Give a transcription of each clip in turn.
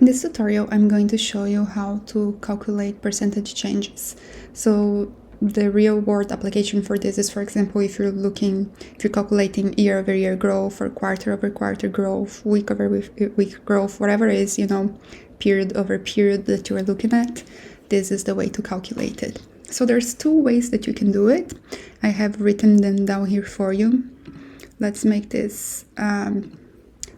In this tutorial, I'm going to show you how to calculate percentage changes. So the real world application for this is, for example, if you're calculating year-over-year growth or quarter-over-quarter growth, week-over-week growth, whatever it is, period over period that you are looking at, this is the way to calculate it. So there's two ways that you can do it. I have written them down here for you. Let's make this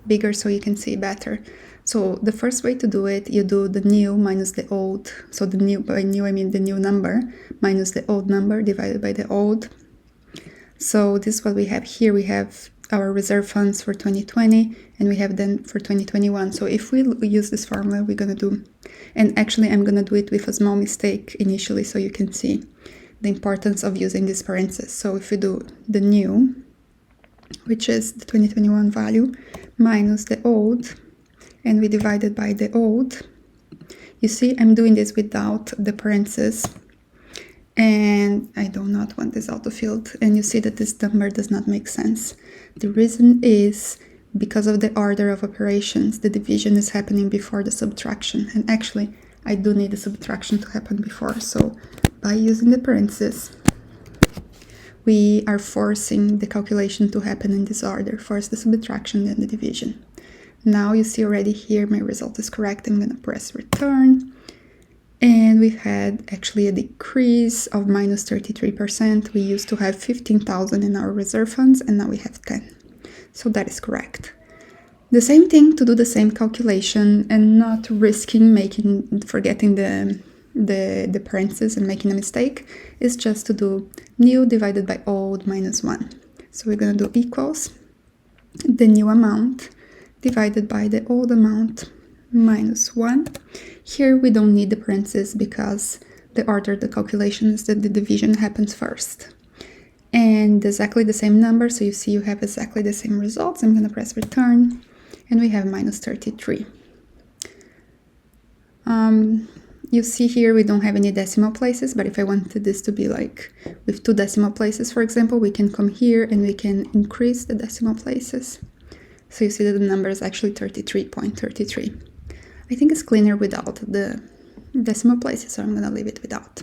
bigger so you can see better. So the first way to do it, you do the new minus the old. So the new, by new I mean the new number minus the old number divided by the old. So this is what we have here. We have our reserve funds for 2020 and we have then for 2021. So if we use this formula, we're going to do, and actually I'm going to do it with a small mistake initially so you can see the importance of using these parentheses. So if we do the new, which is the 2021 value, minus the old, and we divide it by the old. You see, I'm doing this without the parentheses, and I do not want this autofilled. And you see that this number does not make sense. The reason is because of the order of operations. The division is happening before the subtraction, and actually, I do need the subtraction to happen before. So by using the parentheses, we are forcing the calculation to happen in this order. First the subtraction, then the division. Now you see already here my result is correct. I'm going to press return. And we've had actually a decrease of minus 33%. We used to have 15,000 in our reserve funds and now we have 10. So that is correct. The same thing to do the same calculation and not risking forgetting the parentheses and making a mistake is just to do new divided by old minus 1. So we're going to do equals the new amount divided by the old amount minus 1. Here we don't need the parentheses because the order of the calculation is that the division happens first. And exactly the same number, so you see you have exactly the same results. I'm going to press return and we have minus 33. You see here we don't have any decimal places, but if I wanted this to be like with 2 decimal places, for example, we can come here and we can increase the decimal places. So you see that the number is actually 33.33. I think it's cleaner without the decimal places, so I'm going to leave it without.